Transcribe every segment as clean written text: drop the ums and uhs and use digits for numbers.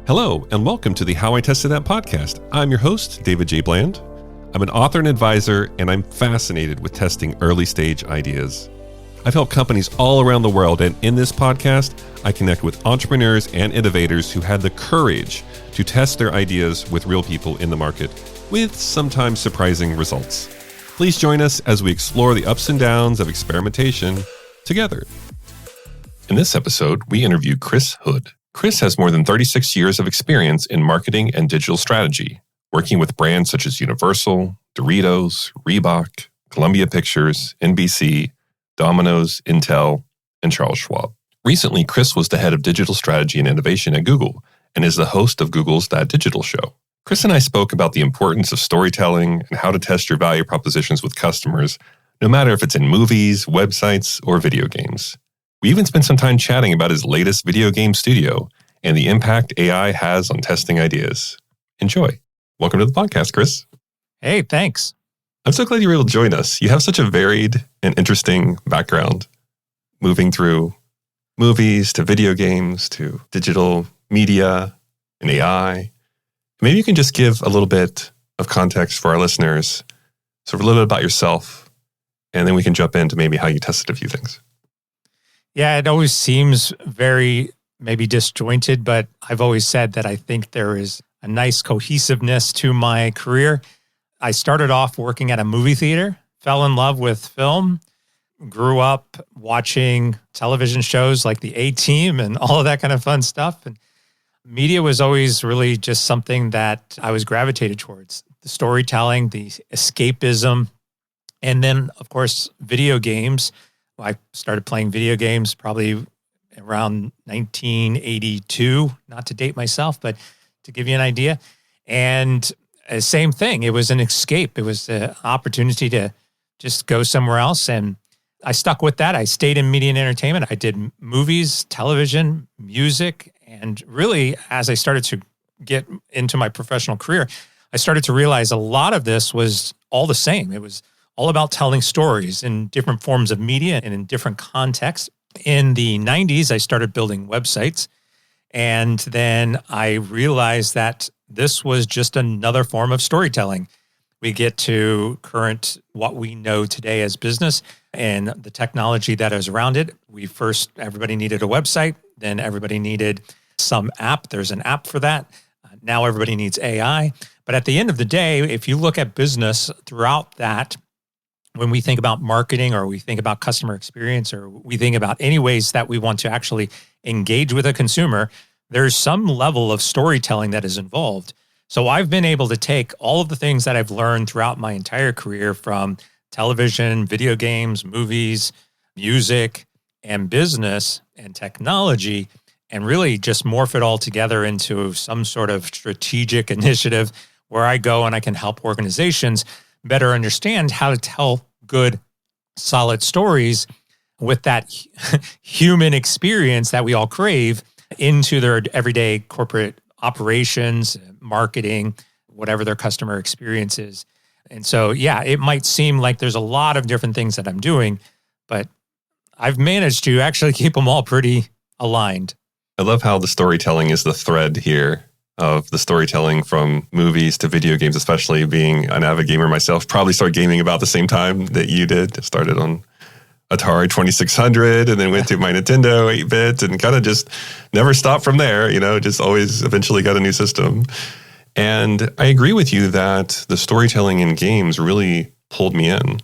Hello, and welcome to the How I Tested That podcast. I'm your host, David J. Bland. I'm an author and advisor, and I'm fascinated with testing early stage ideas. I've helped companies all around the world, and in this podcast, I connect with entrepreneurs and innovators who had the courage to test their ideas with real people in the market, with sometimes surprising results. Please join us as we explore the ups and downs of experimentation together. In this episode, we interview Chris Hood. Chris has more than 36 years of experience in marketing and digital strategy, working with brands such as Universal, Doritos, Reebok, Columbia Pictures, NBC, Domino's, Intel, and Charles Schwab. Recently, Chris was the head of digital strategy and innovation at Google and is the host of Google's That Digital Show. Chris and I spoke about the importance of storytelling and how to test your value propositions with customers, no matter if it's in movies, websites, or video games. We even spent some time chatting about his latest video game studio and the impact AI has on testing ideas. Enjoy. Welcome to the podcast, Chris. Hey, thanks. I'm so glad you were able to join us. You have such a varied and interesting background, moving through movies to video games to digital media and AI. Maybe you can just give a little bit of context for our listeners, so a little bit about yourself, and then we can jump into maybe how you tested a few things. Yeah, it always seems very maybe disjointed, but I've always said that I think there is a nice cohesiveness to my career. I started off working at a movie theater, fell in love with film, grew up watching television shows like The A-Team and all of that kind of fun stuff. And media was always really just something that I was gravitated towards. The storytelling, the escapism, and then, of course, video games. I started playing video games probably around 1982, not to date myself, but to give you an idea. And same thing, it was an escape. It was an opportunity to just go somewhere else. And I stuck with that. I stayed in media and entertainment. I did movies, television, music. And really, as I started to get into my professional career, I started to realize a lot of this was all the same. It was all about telling stories in different forms of media and in different contexts. In the 90s, I started building websites. And then I realized that this was just another form of storytelling. We get to current, what we know today as business and the technology that is around it. Everybody needed a website. Then everybody needed some app. There's an app for that. Now everybody needs AI. But at the end of the day, if you look at business throughout that, when we think about marketing or we think about customer experience or we think about any ways that we want to actually engage with a consumer, there's some level of storytelling that is involved. So I've been able to take all of the things that I've learned throughout my entire career from television, video games, movies, music, and business and technology, and really just morph it all together into some sort of strategic initiative where I go and I can help organizations better understand how to tell good, solid stories with that human experience that we all crave into their everyday corporate operations, marketing, whatever their customer experience is. And so, yeah, it might seem like there's a lot of different things that I'm doing, but I've managed to actually keep them all pretty aligned. I love how the storytelling is the thread here of the storytelling from movies to video games, especially being an avid gamer myself. Probably started gaming about the same time that you did. Started on Atari 2600 and then went to my Nintendo 8-bit and kind of just never stopped from there, just always eventually got a new system. And I agree with you that the storytelling in games really pulled me in.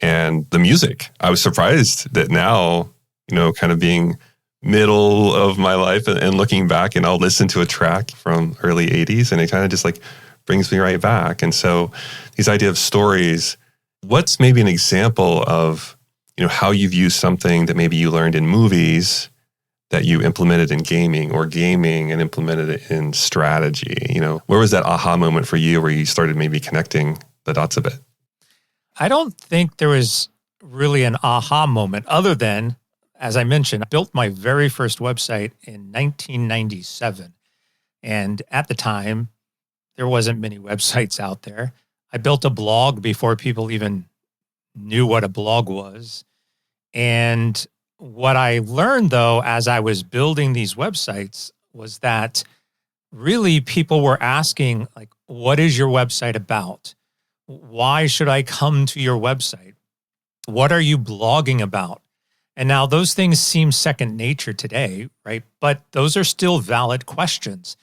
And the music, I was surprised that now, kind of being middle of my life and looking back, and I'll listen to a track from early 80s and it kind of just brings me right back. And so these idea of stories, what's maybe an example of, how you've used something that maybe you learned in movies that you implemented in gaming or gaming and implemented it in strategy? Where was that aha moment for you where you started maybe connecting the dots a bit? I don't think there was really an aha moment other than, as I mentioned, I built my very first website in 1997. And at the time, there wasn't many websites out there. I built a blog before people even knew what a blog was. And what I learned, though, as I was building these websites was that really people were asking, like, what is your website about? Why should I come to your website? What are you blogging about? And now those things seem second nature today, right? But those are still valid questions.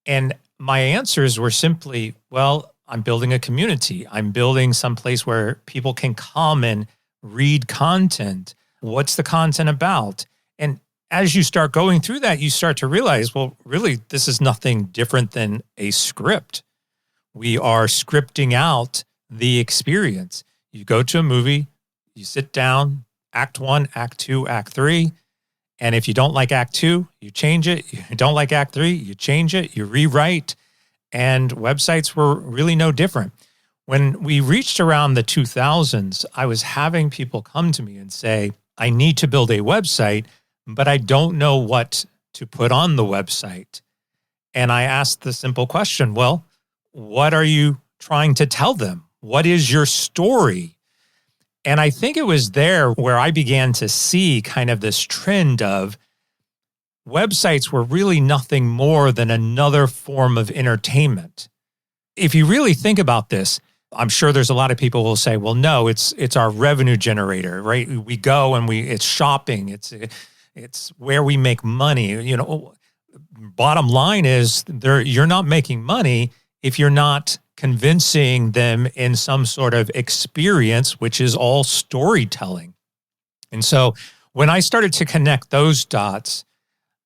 And my answers were simply, well, I'm building a community. I'm building some place where people can come and read content. What's the content about? And as you start going through that, you start to realize, well, really, this is nothing different than a script. We are scripting out the experience. You go to a movie, you sit down, act 1, act 2, act 3. And if you don't like act 2, you change it. You don't like act 3, you change it, you rewrite. And websites were really no different. When we reached around the 2000s, I was having people come to me and say, I need to build a website, but I don't know what to put on the website. And I asked the simple question, well, what are you trying to tell them? What is your story? And I think it was there where I began to see kind of this trend of websites were really nothing more than another form of entertainment. If you really think about this, I'm sure there's a lot of people who will say, well, no, it's our revenue generator, right? We go and it's shopping. It's where we make money. You know, bottom line is you're not making money if you're not convincing them in some sort of experience, which is all storytelling. And so when I started to connect those dots,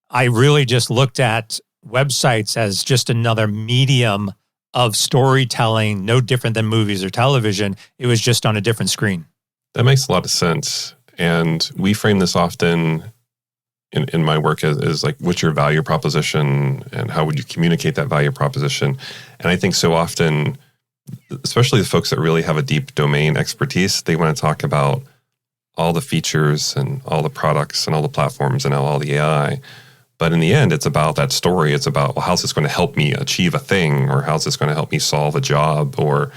I really just looked at websites as just another medium of storytelling, no different than movies or television. It was just on a different screen. That makes a lot of sense. And we frame this often in my work as like, what's your value proposition and how would you communicate that value proposition? And I think so often, especially the folks that really have a deep domain expertise, they want to talk about all the features and all the products and all the platforms and all the AI. But in the end, it's about that story. It's about, well, how's this going to help me achieve a thing? Or how's this going to help me solve a job or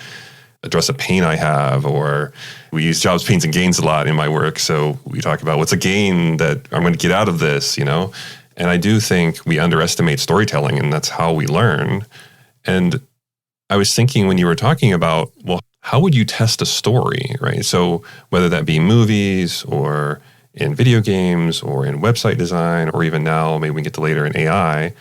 address a pain I have? Or we use jobs, pains, and gains a lot in my work. So we talk about what's a gain that I'm going to get out of this, you know? And I do think we underestimate storytelling, and that's how we learn. And I was thinking when you were talking about, well, how would you test a story, right? So whether that be movies or in video games or in website design, or even now, maybe we can get to later in AI,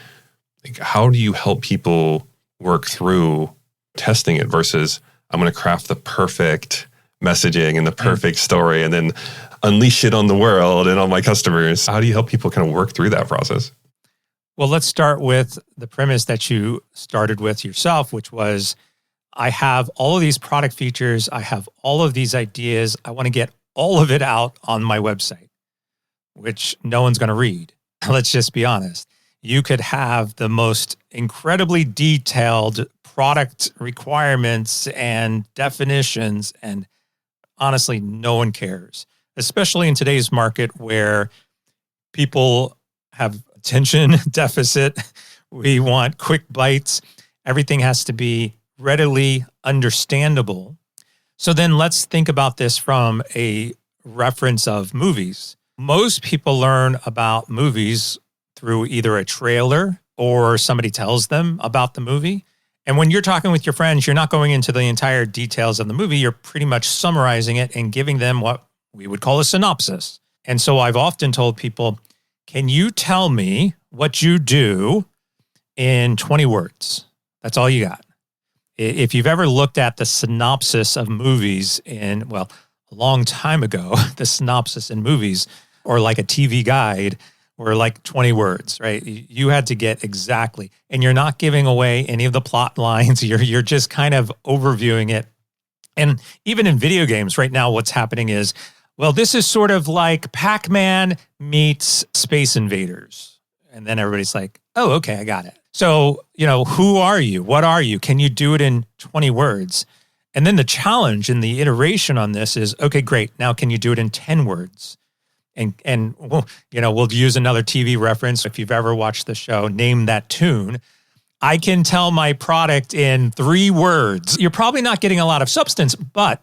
like how do you help people work through testing it versus I'm going to craft the perfect messaging and the perfect story and then unleash it on the world and on my customers? How do you help people kind of work through that process? Well, let's start with the premise that you started with yourself, which was, I have all of these product features. I have all of these ideas. I want to get all of it out on my website, which no one's going to read. Let's just be honest. You could have the most incredibly detailed product requirements and definitions, and honestly, no one cares, especially in today's market where people have attention deficit. We want quick bites. Everything has to be readily understandable. So then let's think about this from a reference of movies. Most people learn about movies through either a trailer or somebody tells them about the movie. And when you're talking with your friends, you're not going into the entire details of the movie. You're pretty much summarizing it and giving them what we would call a synopsis. And so I've often told people, can you tell me what you do in 20 words? That's all you got. If you've ever looked at the synopsis of movies a long time ago, the synopsis in movies, or like a TV guide, were like 20 words, right? You had to get exactly, and you're not giving away any of the plot lines. You're just kind of overviewing it. And even in video games right now, what's happening is, well, this is sort of like Pac-Man meets Space Invaders. And then everybody's like, oh, okay, I got it. So, who are you? What are you? Can you do it in 20 words? And then the challenge and the iteration on this is, okay, great. Now, can you do it in 10 words? And we'll use another TV reference. If you've ever watched the show, Name That Tune. I can tell my product in 3 words. You're probably not getting a lot of substance, but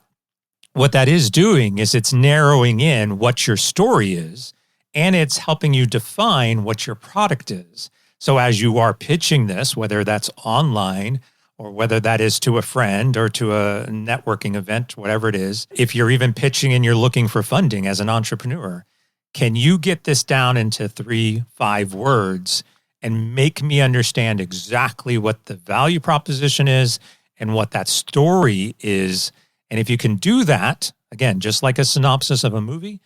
what that is doing is it's narrowing in what your story is, and it's helping you define what your product is. So as you are pitching this, whether that's online or whether that is to a friend or to a networking event, whatever it is, if you're even pitching and you're looking for funding as an entrepreneur, can you get this down into 3-5 words and make me understand exactly what the value proposition is and what that story is? And if you can do that, again, just like a synopsis of a movie,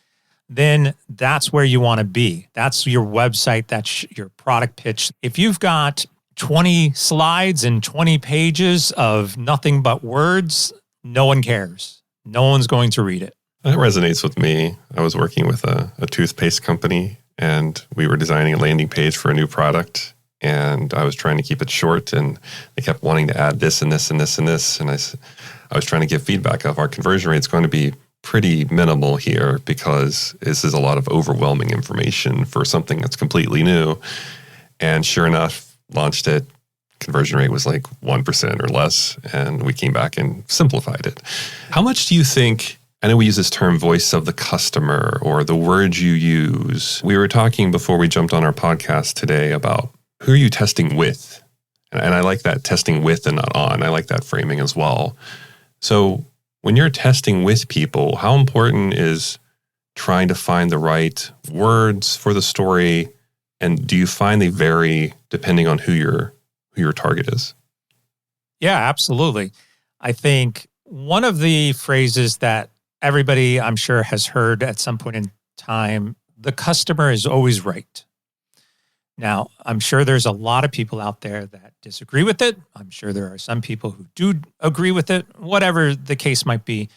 then that's where you want to be. That's your website. That's your product pitch. If you've got 20 slides and 20 pages of nothing but words, no one cares. No one's going to read it. That resonates with me. I was working with a toothpaste company, and we were designing a landing page for a new product. And I was trying to keep it short, and they kept wanting to add this and this and this and this. And I was trying to give feedback of our conversion rate's going to be pretty minimal here because this is a lot of overwhelming information for something that's completely new. And sure enough, launched it. Conversion rate was like 1% or less. And we came back and simplified it. How much do you think, I know we use this term voice of the customer or the words you use. We were talking before we jumped on our podcast today about who are you testing with? And I like that testing with and not on. I like that framing as well. So when you're testing with people, how important is trying to find the right words for the story? And do you find they vary depending on who your target is? Yeah, absolutely. I think one of the phrases that everybody, I'm sure, has heard at some point in time, the customer is always right. Now, I'm sure there's a lot of people out there that disagree with it. I'm sure there are some people who do agree with it, whatever the case might be.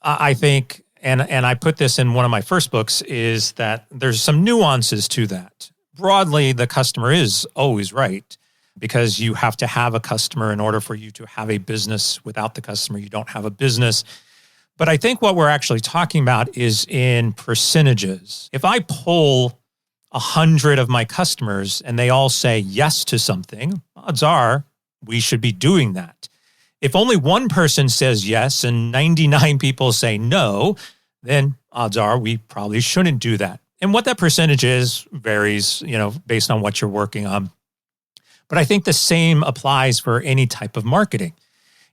I think, and I put this in one of my first books, is that there's some nuances to that. Broadly, the customer is always right because you have to have a customer in order for you to have a business. Without the customer, you don't have a business. But I think what we're actually talking about is in percentages. If I poll 100 of my customers and they all say yes to something, odds are we should be doing that. If only one person says yes and 99 people say no, then odds are we probably shouldn't do that. And what that percentage is varies, based on what you're working on. But I think the same applies for any type of marketing.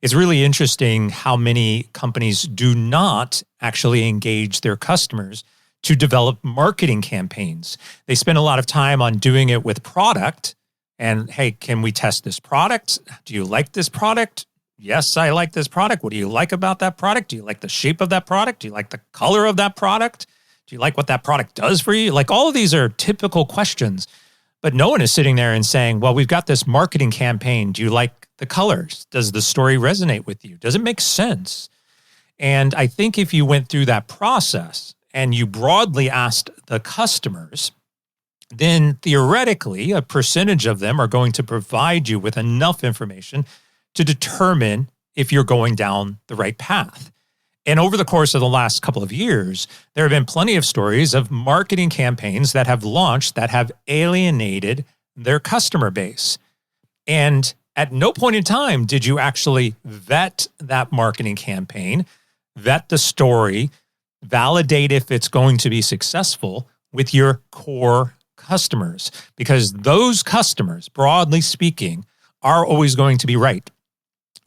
It's really interesting how many companies do not actually engage their customers to develop marketing campaigns. They spend a lot of time on doing it with product. And hey, can we test this product? Do you like this product? Yes, I like this product. What do you like about that product? Do you like the shape of that product? Do you like the color of that product? Do you like what that product does for you? Like, all of these are typical questions, but no one is sitting there and saying, well, we've got this marketing campaign. Do you like the colors? Does the story resonate with you? Does it make sense? And I think if you went through that process and you broadly asked the customers, then theoretically, a percentage of them are going to provide you with enough information to determine if you're going down the right path. And over the course of the last couple of years, there have been plenty of stories of marketing campaigns that have launched that have alienated their customer base. And at no point in time did you actually vet that marketing campaign, vet the story, validate if it's going to be successful with your core customers, because those customers, broadly speaking, are always going to be right.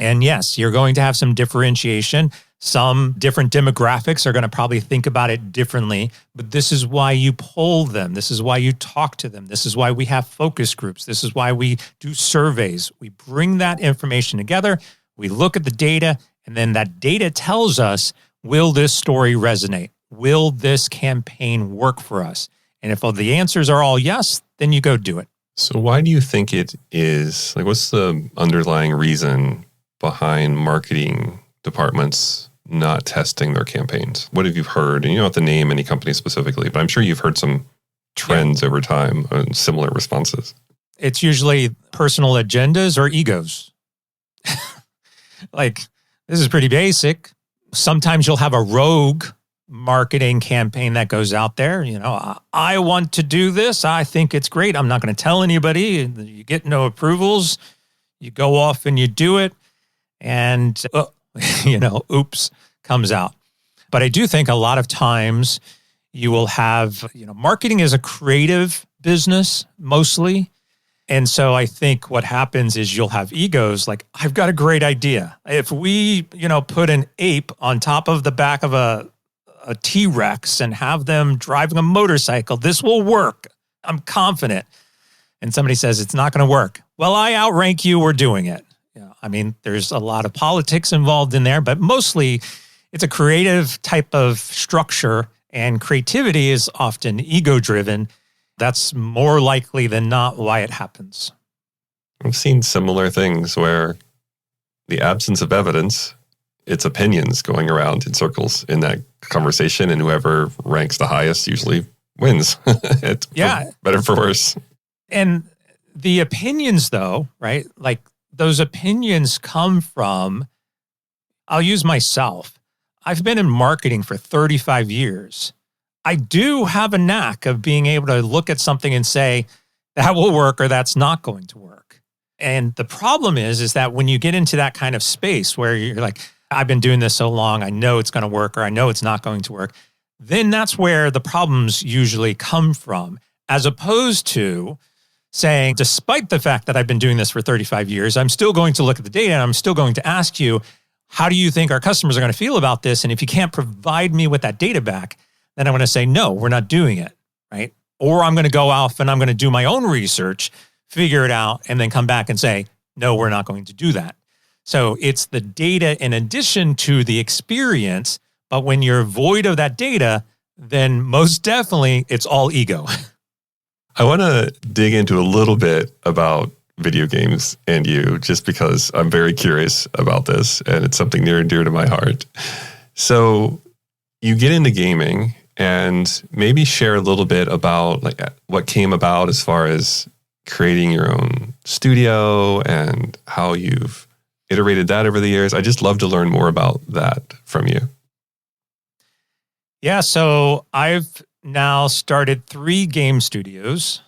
And yes, you're going to have some differentiation. Some different demographics are going to probably think about it differently, but this is why you poll them. This is why you talk to them. This is why we have focus groups. This is why we do surveys. We bring that information together. We look at the data, and then that data tells us, will this story resonate? Will this campaign work for us? And if all the answers are all yes, then you go do it. So why do you think it is? Like, what's the underlying reason behind marketing departments not testing their campaigns? What have you heard? And you don't have to name any company specifically, but I'm sure you've heard some trends over time and similar responses. It's usually personal agendas or egos. Like, this is pretty basic. Sometimes you'll have a rogue marketing campaign that goes out there. I want to do this. I think it's great. I'm not going to tell anybody. You get no approvals. You go off and you do it. And, oops, comes out. But I do think a lot of times you will have, marketing is a creative business mostly. And so I think what happens is you'll have egos like, I've got a great idea. If we, put an ape on top of the back of a T-Rex and have them driving a motorcycle, this will work. I'm confident. And somebody says, it's not going to work. Well, I outrank you, we're doing it. There's a lot of politics involved in there, but mostly it's a creative type of structure, and creativity is often ego-driven. That's more likely than not why it happens. I've seen similar things where the absence of evidence, it's opinions going around in circles in that conversation, and whoever ranks the highest usually wins. Yeah. For better for worse. And the opinions, though, right? Like those opinions come from, I'll use myself. I've been in marketing for 35 years. I do have a knack of being able to look at something and say, that will work or that's not going to work. And the problem is that when you get into that kind of space where you're like, I've been doing this so long, I know it's going to work or I know it's not going to work, then that's where the problems usually come from, as opposed to saying, despite the fact that I've been doing this for 35 years, I'm still going to look at the data and I'm still going to ask you, how do you think our customers are going to feel about this? And if you can't provide me with that data back, then I'm going to say, no, we're not doing it, right? Or I'm going to go off and I'm going to do my own research, figure it out, and then come back and say, no, we're not going to do that. So it's the data in addition to the experience, but when you're void of that data, then most definitely it's all ego. I want to dig into a little bit about video games and you, just because I'm very curious about this and it's something near and dear to my heart. So you get into gaming, and maybe share a little bit about like what came about as far as creating your own studio and how you've iterated that over the years. I just love to learn more about that from you. Yeah, so I've now started 3 game studios.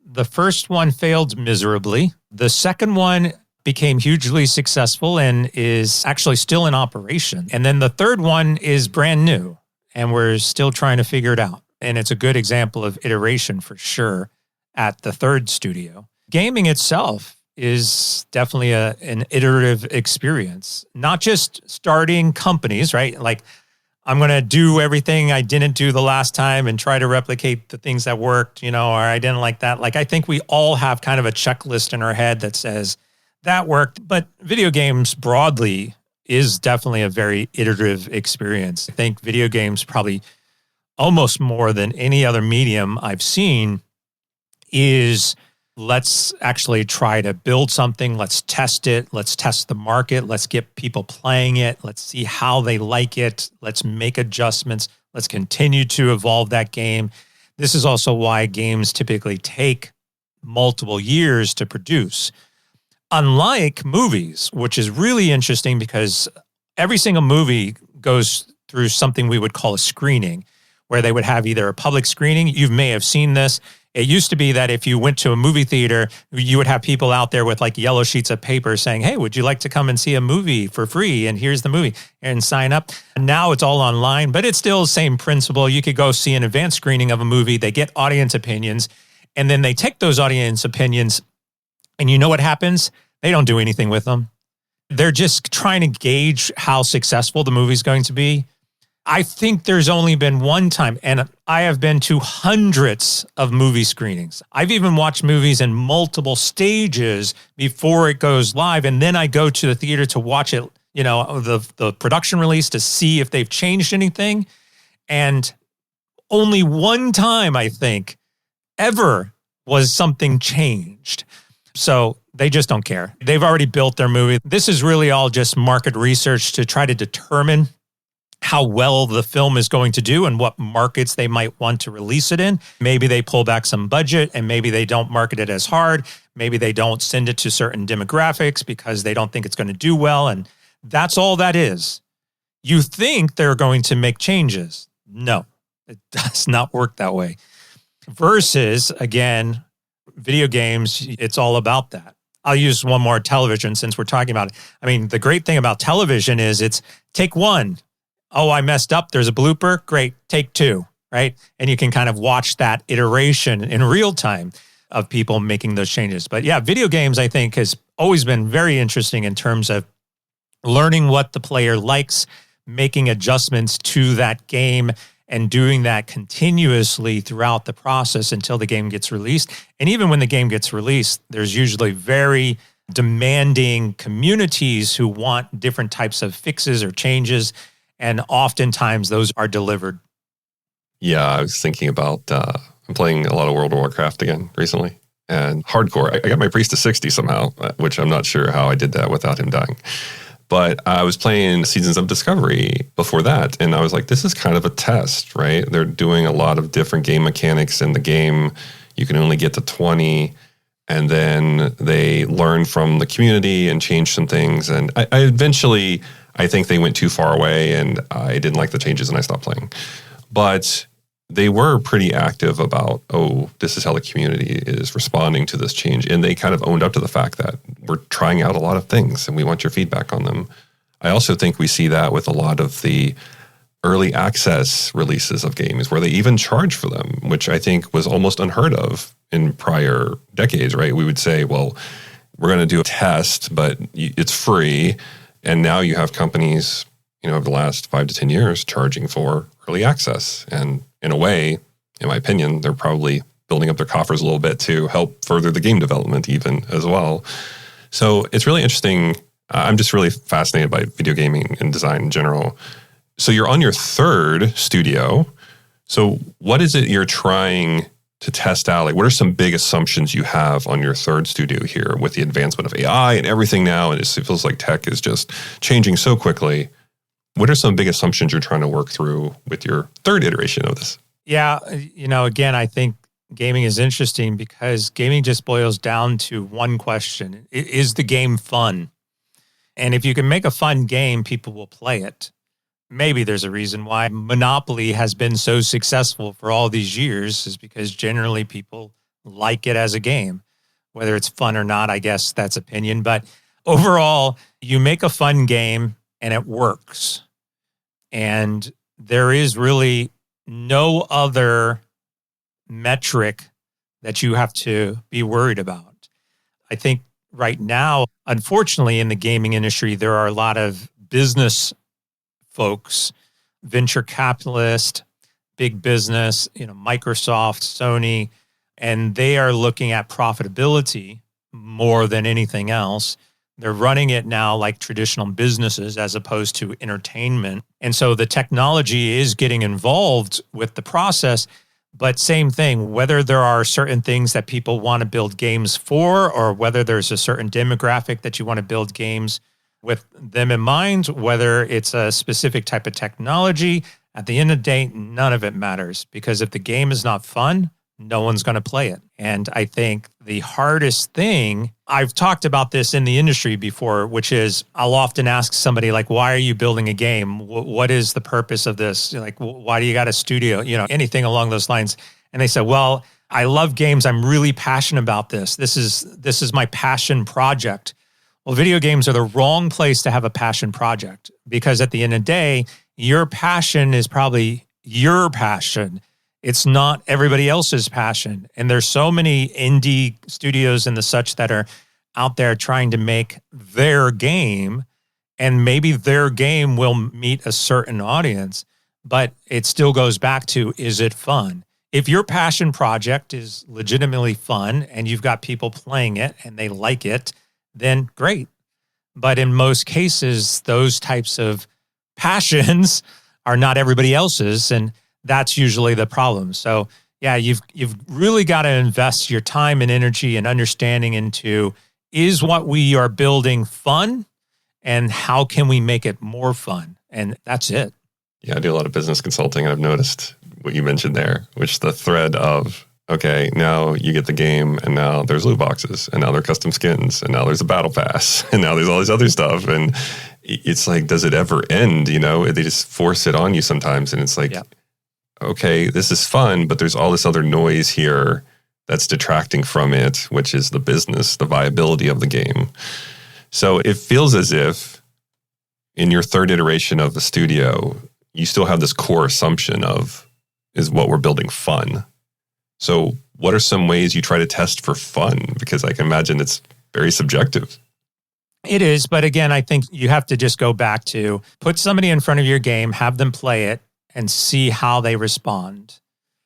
The first one failed miserably. The second one became hugely successful and is actually still in operation. And then the third one is brand new, and we're still trying to figure it out. And it's a good example of iteration for sure at the third studio. Gaming itself is definitely an iterative experience, not just starting companies, right? Like, I'm going to do everything I didn't do the last time and try to replicate the things that worked, or I didn't like that. Like, I think we all have kind of a checklist in our head that says that worked, but video games broadly is definitely a very iterative experience. I think video games probably almost more than any other medium I've seen is, let's actually try to build something. Let's test it. Let's test the market. Let's get people playing it. Let's see how they like it. Let's make adjustments. Let's continue to evolve that game. This is also why games typically take multiple years to produce. Unlike movies, which is really interesting because every single movie goes through something we would call a screening, where they would have either a public screening. You may have seen this. It used to be that if you went to a movie theater, you would have people out there with like yellow sheets of paper saying, hey, would you like to come and see a movie for free? And here's the movie, and sign up. Now it's all online, but it's still the same principle. You could go see an advanced screening of a movie. They get audience opinions, and then they take those audience opinions, and you know what happens? They don't do anything with them. They're just trying to gauge how successful the movie's going to be. I think there's only been one time, and I have been to hundreds of movie screenings. I've even watched movies in multiple stages before it goes live, and then I go to the theater to watch it, the production release to see if they've changed anything. And only one time, I think, ever was something changed. So they just don't care. They've already built their movie. This is really all just market research to try to determine how well the film is going to do and what markets they might want to release it in. Maybe they pull back some budget and maybe they don't market it as hard. Maybe they don't send it to certain demographics because they don't think it's going to do well. And that's all that is. You think they're going to make changes. No, it does not work that way. Versus, again, video games, it's all about that. I'll use one more, television, since we're talking about it. I mean, the great thing about television is it's take one. Oh, I messed up. There's a blooper. Great. Take 2, right? And you can kind of watch that iteration in real time. of people making those changes. But yeah, video games, I think, has always been very interesting in terms of learning what the player likes, making adjustments to that game, and doing that continuously throughout the process until the game gets released. And even when the game gets released, there's usually very demanding communities who want different types of fixes or changes. And oftentimes those are delivered. Yeah, I was thinking about, I'm playing a lot of World of Warcraft again recently. And hardcore, I got my priest to 60 somehow, which I'm not sure how I did that without him dying. But I was playing Seasons of Discovery before that, and I was like, this is kind of a test, right? They're doing a lot of different game mechanics in the game. You can only get to 20, and then they learn from the community and change some things. And I eventually, I think they went too far away, and I didn't like the changes, and I stopped playing. But they were pretty active about, oh, this is how the community is responding to this change. And they kind of owned up to the fact that we're trying out a lot of things and we want your feedback on them. I also think we see that with a lot of the early access releases of games where they even charge for them, which I think was almost unheard of in prior decades, right? We would say, well, we're going to do a test, but it's free. And now you have companies, over the last 5 to 10 years charging for early access. And in a way, in my opinion, they're probably building up their coffers a little bit to help further the game development even as well. So it's really interesting. I'm just really fascinated by video gaming and design in general. So you're on your third studio. So what is it you're trying to test out? Like, what are some big assumptions you have on your third studio here with the advancement of AI and everything now? And it feels like tech is just changing so quickly. What are some big assumptions you're trying to work through with your third iteration of this? Yeah, again, I think gaming is interesting because gaming just boils down to one question. Is the game fun? And if you can make a fun game, people will play it. Maybe there's a reason why Monopoly has been so successful for all these years is because generally people like it as a game. Whether it's fun or not, I guess that's opinion. But overall, you make a fun game and it works. And there is really no other metric that you have to be worried about. I think right now, unfortunately, in the gaming industry, there are a lot of business folks, venture capitalists, big business, Microsoft, Sony, and they are looking at profitability more than anything else. They're running it now like traditional businesses as opposed to entertainment. And so the technology is getting involved with the process, but same thing, whether there are certain things that people want to build games for, or whether there's a certain demographic that you want to build games with them in mind, whether it's a specific type of technology, at the end of the day, none of it matters, because if the game is not fun, no one's going to play it. And I think the hardest thing, I've talked about this in the industry before, which is I'll often ask somebody like, why are you building a game? What is the purpose of this? Like, why do you got a studio? Anything along those lines. And they said, well, I love games. I'm really passionate about this. This is my passion project. Well, video games are the wrong place to have a passion project, because at the end of the day, your passion is probably your passion. It's not everybody else's passion. And there's so many indie studios and the such that are out there trying to make their game, and maybe their game will meet a certain audience, but it still goes back to, is it fun? If your passion project is legitimately fun and you've got people playing it and they like it, then great. But in most cases, those types of passions are not everybody else's, and that's usually the problem. So yeah, you've really got to invest your time and energy and understanding into, is what we are building fun, and how can we make it more fun? And that's it. Yeah, I do a lot of business consulting, and I've noticed what you mentioned there, which the thread of, okay, now you get the game, and now there's loot boxes, and now there are custom skins, and now there's a battle pass, and now there's all this other stuff. And it's like, does it ever end? They just force it on you sometimes. And it's like, yeah, okay, this is fun, but there's all this other noise here that's detracting from it, which is the business, the viability of the game. So it feels as if in your third iteration of the studio, you still have this core assumption of, is what we're building fun? So What are some ways you try to test for fun? Because I can imagine it's very subjective. It is, but again, I think you have to just go back to put somebody in front of your game, have them play it, and see how they respond.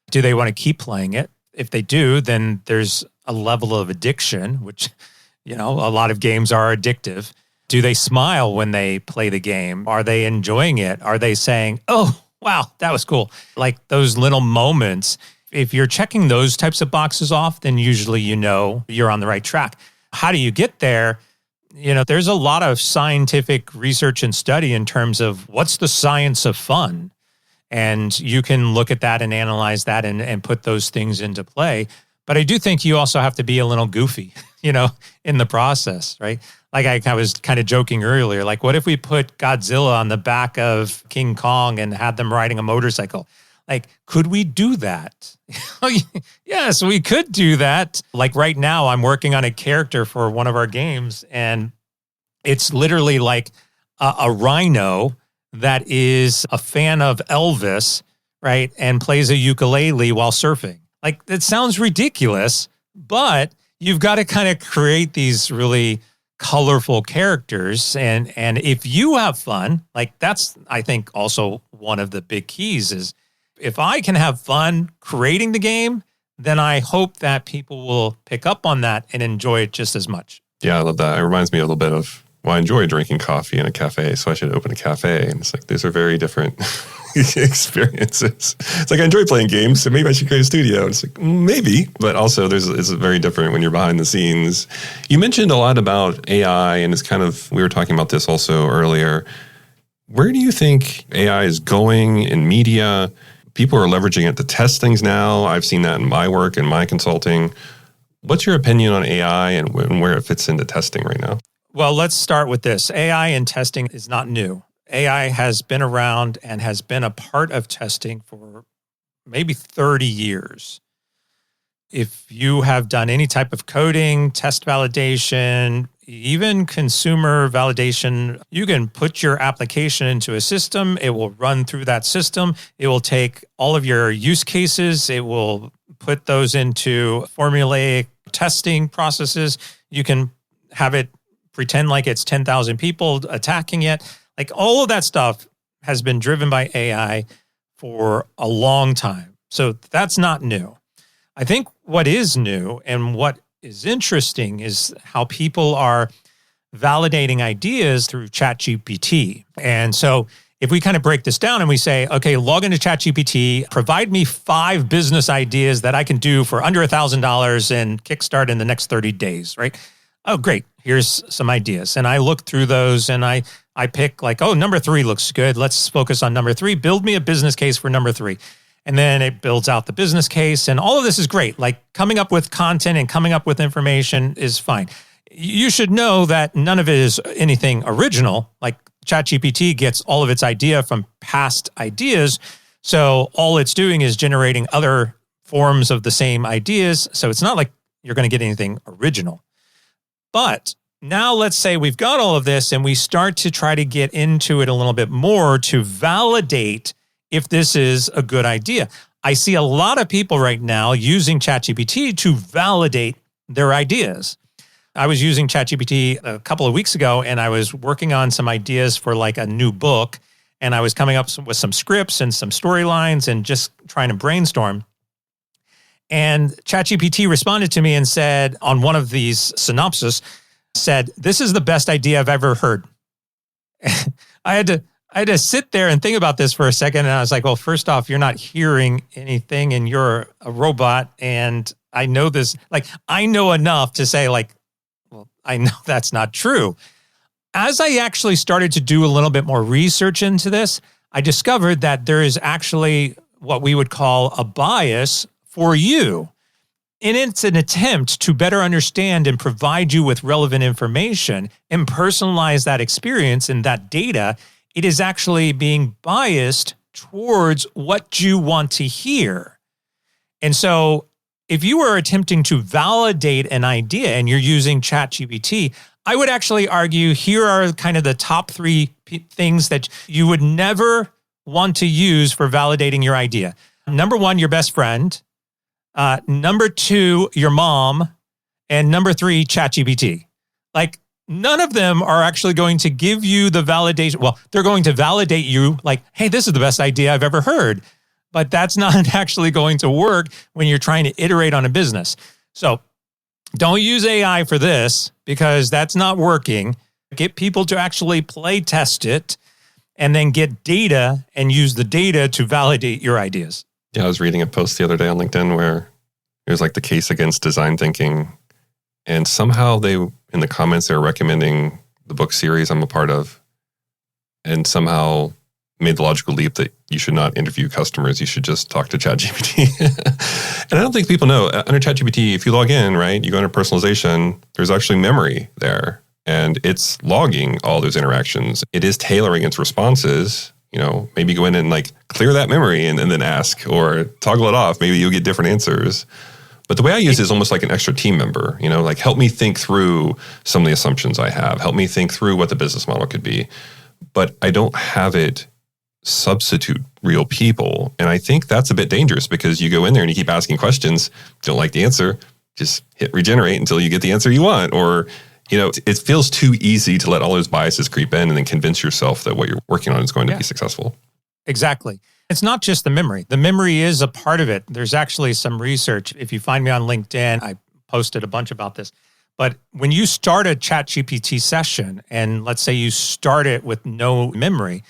Do they want to keep playing it? If they do, then there's a level of addiction, which, a lot of games are addictive. Do they smile when they play the game? Are they enjoying it? Are they saying, oh, wow, that was cool? Like those little moments. If you're checking those types of boxes off, then usually you're on the right track. How do you get there? There's a lot of scientific research and study in terms of what's the science of fun. And you can look at that and analyze that and put those things into play. But I do think you also have to be a little goofy, in the process, right? Like I was kind of joking earlier, like what if we put Godzilla on the back of King Kong and had them riding a motorcycle? Like, could we do that? Yes, we could do that. Like right now, I'm working on a character for one of our games, and it's literally like a rhino that is a fan of Elvis, right? And plays a ukulele while surfing. Like, it sounds ridiculous, but you've got to kind of create these really colorful characters. And if you have fun, like that's, I think, also one of the big keys is if I can have fun creating the game, then I hope that people will pick up on that and enjoy it just as much. Yeah, I love that. It reminds me a little bit of, I enjoy drinking coffee in a cafe, so I should open a cafe. And it's like, these are very different experiences. It's like, I enjoy playing games, so maybe I should create a studio. And it's like, maybe, but also it's very different when you're behind the scenes. You mentioned a lot about AI, and it's kind of, we were talking about this also earlier. Where do you think AI is going in media? People are leveraging it to test things now. I've seen that in my work and my consulting. What's your opinion on AI and where it fits into testing right now? Well, let's start with this. AI in testing is not new. AI has been around and has been a part of testing for maybe 30 years. If you have done any type of coding, test validation, even consumer validation, you can put your application into a system. It will run through that system. It will take all of your use cases. It will put those into formulaic testing processes. You can have it pretend like it's 10,000 people attacking it. Like all of that stuff has been driven by AI for a long time. So that's not new. I think what is new and what is interesting is how people are validating ideas through ChatGPT. And so if we kind of break this down and we say, okay, log into ChatGPT, provide me 5 business ideas that I can do for under $1,000 and kickstart in the next 30 days, right? Oh, great. Here's some ideas. And I look through those and I pick like, oh, number 3 looks good. Let's focus on number 3. Build me a business case for number 3. And then it builds out the business case. And all of this is great. Like coming up with content and coming up with information is fine. You should know that none of it is anything original. Like ChatGPT gets all of its idea from past ideas. So all it's doing is generating other forms of the same ideas. So it's not like you're going to get anything original. But now let's say we've got all of this and we start to try to get into it a little bit more to validate if this is a good idea. I see a lot of people right now using ChatGPT to validate their ideas. I was using ChatGPT a couple of weeks ago and I was working on some ideas for like a new book. And I was coming up with some scripts and some storylines and just trying to brainstorm. And ChatGPT responded to me and said, on one of these synopses, said, "This is the best idea I've ever heard." I had to sit there and think about this for a second. And I was like, well, first off, you're not hearing anything and you're a robot. And I know this, like, I know enough to say like, well, I know that's not true. As I actually started to do a little bit more research into this, I discovered that there is actually what we would call a bias for you. And it's an attempt to better understand and provide you with relevant information and personalize that experience and that data. It is actually being biased towards what you want to hear. And so if you are attempting to validate an idea and you're using ChatGPT, I would actually argue here are kind of the top 3 things that you would never want to use for validating your idea. Number 1, your best friend. Number 2, your mom. And number 3, ChatGPT. Like, none of them are actually going to give you the validation. Well, they're going to validate you like, hey, this is the best idea I've ever heard. But that's not actually going to work when you're trying to iterate on a business. So don't use AI for this because that's not working. Get people to actually play test it and then get data and use the data to validate your ideas. Yeah, I was reading a post the other day on LinkedIn where it was like the case against design thinking. And somehow in the comments, they were recommending the book series I'm a part of, and somehow made the logical leap that you should not interview customers. You should just talk to ChatGPT. And I don't think people know, under ChatGPT, if you log in, right, you go under personalization, there's actually memory there. And it's logging all those interactions. It is tailoring its responses. Maybe go in and like clear that memory and then ask, or toggle it off. Maybe you'll get different answers. But the way I use it is almost like an extra team member, like help me think through some of the assumptions I have, help me think through what the business model could be. But I don't have it substitute real people. And I think that's a bit dangerous because you go in there and you keep asking questions, don't like the answer, just hit regenerate until you get the answer you want. Or, it feels too easy to let all those biases creep in and then convince yourself that what you're working on is going to be successful. Exactly. It's not just the memory. The memory is a part of it. There's actually some research. If you find me on LinkedIn, I posted a bunch about this. But when you start a ChatGPT session, and let's say you start it with no memory,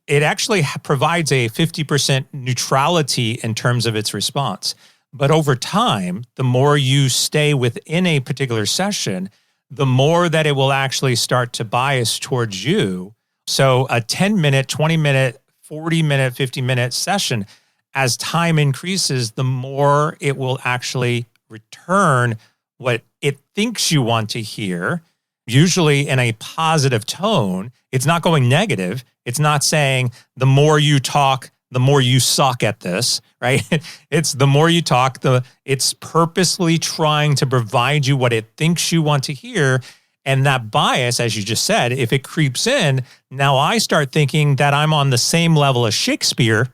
it actually provides a 50% neutrality in terms of its response. But over time, the more you stay within a particular session, the more that it will actually start to bias towards you. So a 10-minute, 20-minute, 40-minute, 50-minute session, as time increases, the more it will actually return what it thinks you want to hear, usually in a positive tone. It's not going negative. It's not saying the more you talk, the more you suck at this, right? It's the more you talk, it's purposely trying to provide you what it thinks you want to hear. And that bias, as you just said, if it creeps in, now I start thinking that I'm on the same level as Shakespeare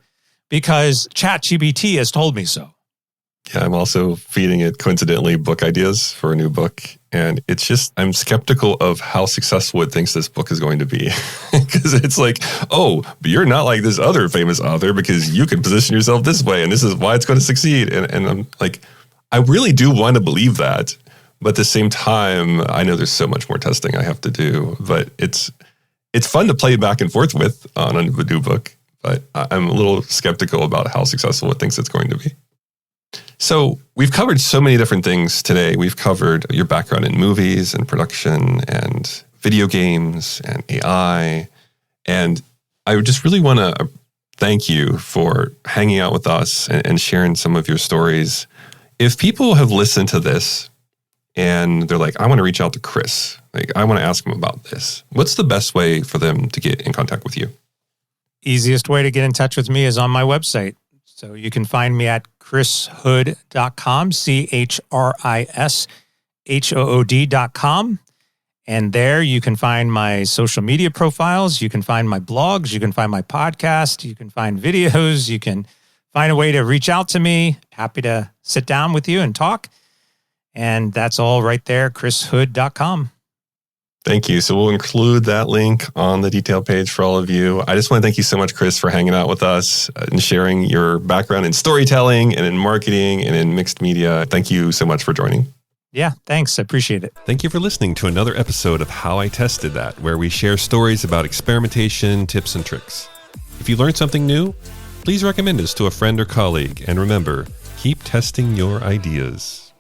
because ChatGPT has told me so. Yeah, I'm also feeding it, coincidentally, book ideas for a new book. And it's just, I'm skeptical of how successful it thinks this book is going to be. Because it's like, oh, but you're not like this other famous author because you can position yourself this way and this is why it's going to succeed. And I'm like, I really do want to believe that. But at the same time, I know there's so much more testing I have to do. But it's fun to play back and forth with on a new book. But I'm a little skeptical about how successful it thinks it's going to be. So we've covered so many different things today. We've covered your background in movies and production and video games and AI. And I would just really want to thank you for hanging out with us and sharing some of your stories. If people have listened to this and they're like, I want to reach out to Chris, like I want to ask him about this, what's the best way for them to get in contact with you? Easiest way to get in touch with me is on my website. So you can find me at chrishood.com, CHRISHOOD.com. And there you can find my social media profiles. You can find my blogs. You can find my podcast. You can find videos. You can find a way to reach out to me. Happy to sit down with you and talk. And that's all right there, chrishood.com. Thank you. So we'll include that link on the detail page for all of you. I just want to thank you so much, Chris, for hanging out with us and sharing your background in storytelling and in marketing and in mixed media. Thank you so much for joining. Yeah, thanks. I appreciate it. Thank you for listening to another episode of How I Tested That, where we share stories about experimentation, tips, and tricks. If you learned something new, please recommend us to a friend or colleague. And remember, keep testing your ideas.